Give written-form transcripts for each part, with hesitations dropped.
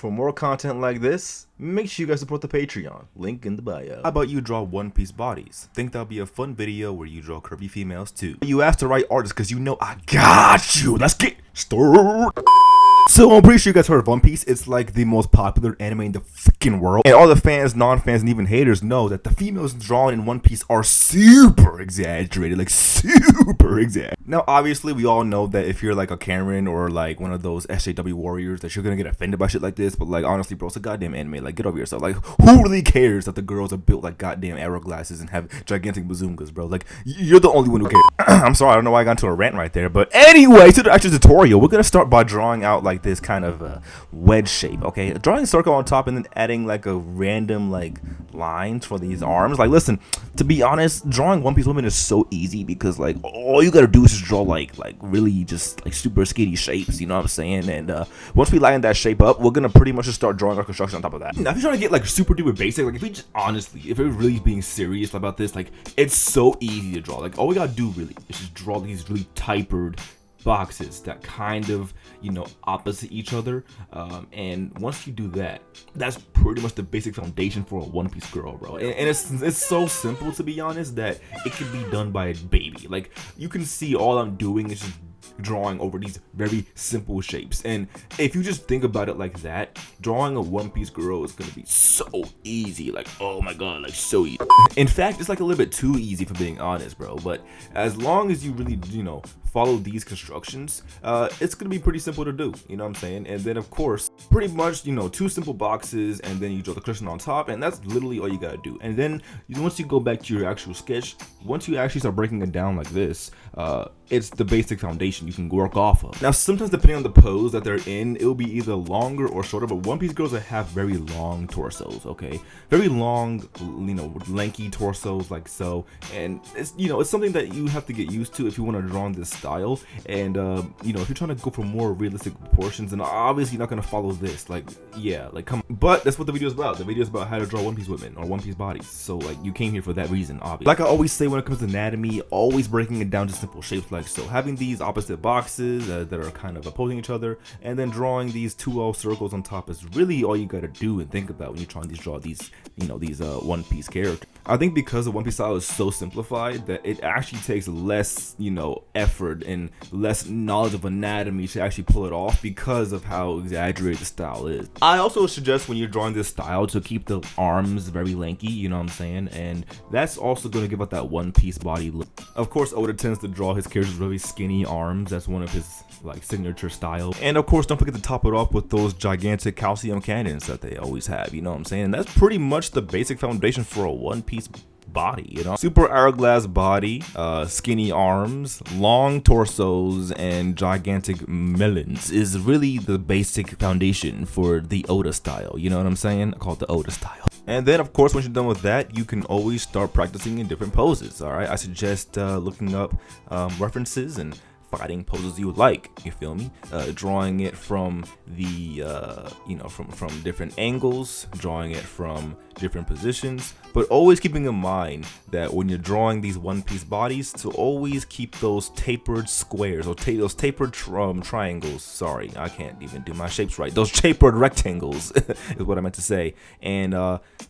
For more content like this, make sure you guys support the Patreon, link in the bio. How about you draw One Piece bodies? Think that'll be a fun video where you draw curvy females too. You asked the right artist because you know I got you. Let's get started. So I'm pretty sure you guys heard of One Piece. It's like the most popular anime in the freaking world. And all the fans, non-fans, and even haters know that the females drawn in One Piece are super exaggerated. Like super exaggerated. Now obviously we all know that if you're like a Karen or like one of those SJW warriors that you're gonna get offended by shit like this. But like honestly bro, it's a goddamn anime. Like get over yourself. Like who really cares that the girls are built like goddamn arrow glasses and have gigantic bazookas, bro? Like you're the only one who cares. I'm sorry, I don't know why I got into a rant right there. But anyway, to the actual tutorial, we're gonna start by drawing out like this kind of wedge shape. Okay, drawing a circle on top and then adding like a random like lines for these arms. Like listen, to be honest, drawing One Piece women is so easy because like all you gotta do is just draw like really just like super skinny shapes, you know what I'm saying? And once we line that shape up, we're gonna pretty much just start drawing our construction on top of that. Now if you're trying to get like super duper basic, like if we just honestly, if we're really being serious about this, like it's so easy to draw. Like all we gotta do really is just draw these really tapered boxes that kind of, you know, opposite each other, and once you do that, that's pretty much the basic foundation for a One Piece girl, bro. And it's so simple, to be honest, that it can be done by a baby. Like you can see all I'm doing is just drawing over these very simple shapes, and if you just think about it like that, drawing a One Piece girl is gonna be so easy. Like oh my god, like so easy. In fact, it's like a little bit too easy, for being honest, bro. But as long as you really, you know, follow these constructions, it's gonna be pretty simple to do, you know what I'm saying? And then of course, pretty much, you know, two simple boxes, and then you draw the cushion on top, and that's literally all you gotta do. And then once you go back to your actual sketch, once you actually start breaking it down like this, it's the basic foundation you can work off of. Now sometimes depending on the pose that they're in, it'll be either longer or shorter, but One Piece girls that have very long torsos, okay, very long, you know, lanky torsos like so. And it's, you know, it's something that you have to get used to if you want to draw in this style. And you know, if you're trying to go for more realistic proportions, and obviously you're not going to follow this, like yeah, like come on. But that's what the video is about. The video is about how to draw One Piece women or One Piece bodies, so like you came here for that reason, obviously. Like I always say when it comes to anatomy, always breaking it down to simple shapes like so, having these opposite boxes that are kind of opposing each other, and then drawing these two L circles on top is really all you got to do and think about when you're trying to draw these, you know, these One Piece characters. I think because the One Piece style is so simplified that it actually takes less, you know, effort and less knowledge of anatomy to actually pull it off because of how exaggerated the style is. I also suggest when you're drawing this style to keep the arms very lanky, you know what I'm saying? And that's also going to give out that One Piece body look. Of course, Oda tends to draw his characters really skinny arms. That's one of his like signature style. And of course, don't forget to top it off with those gigantic calcium cannons that they always have, you know what I'm saying? And that's pretty much the basic foundation for a One Piece body, you know, super hourglass body, skinny arms, long torsos, and gigantic melons is really the basic foundation for the Oda style, you know what I'm saying? I call it the Oda style. And then of course, once you're done with that, you can always start practicing in different poses. All right, I suggest looking up references and fighting poses you like, you feel me? Drawing it from the you know, from different angles, drawing it from different positions, but always keeping in mind that when you're drawing these One Piece bodies, to always keep those tapered squares or those tapered triangles. Sorry, I can't even do my shapes right. Those tapered rectangles is what I meant to say. And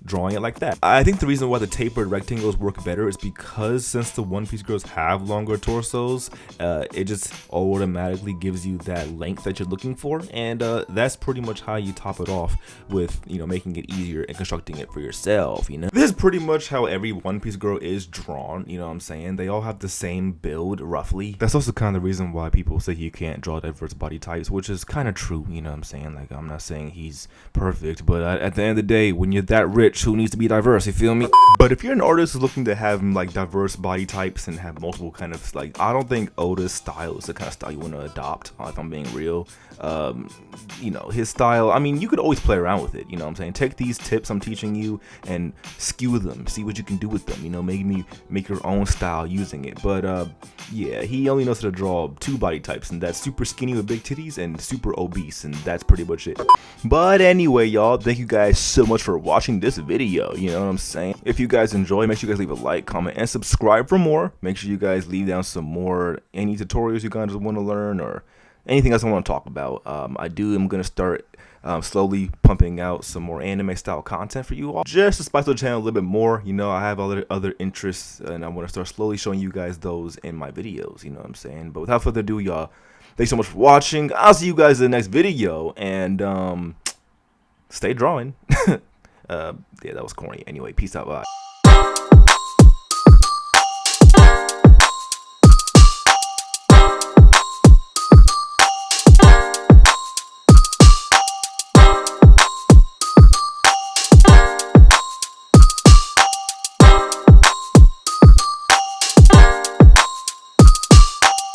drawing it like that. I think the reason why the tapered rectangles work better is because since the One Piece girls have longer torsos, it just automatically gives you that length that you're looking for. And that's pretty much how you top it off with, you know, making it easier and constructing it for yourself, you know. This is pretty much how every One Piece girl is drawn, you know what I'm saying? They all have the same build roughly. That's also kind of the reason why people say you can't draw diverse body types, which is kind of true, you know what I'm saying? Like I'm not saying he's perfect, but at the end of the day, when you're that rich, who needs to be diverse, you feel me? But if you're an artist who's looking to have like diverse body types and have multiple kind of, like, I don't think Oda's style is the kind of style you want to adopt, if I'm being real. You know, his style, I mean, you could always play around with it, you know what I'm saying? Take these tips I'm teaching you and skew them, see what you can do with them, you know, maybe make your own style using it. But yeah, he only knows how to draw two body types, and that's super skinny with big titties and super obese, and that's pretty much it. But anyway, y'all, thank you guys so much for watching this video, you know what I'm saying? If you guys enjoy, make sure you guys leave a like, comment, and subscribe for more. Make sure you guys leave down some more any tutorials you guys want to learn, or anything else I want to talk about. I'm going to start slowly pumping out some more anime style content for you all, just to spice the channel a little bit more. You know, I have other interests, and I want to start slowly showing you guys those in my videos. You know what I'm saying? But without further ado, y'all, thanks so much for watching. I'll see you guys in the next video, and stay drawing. Yeah, that was corny. Anyway, peace out. Bye.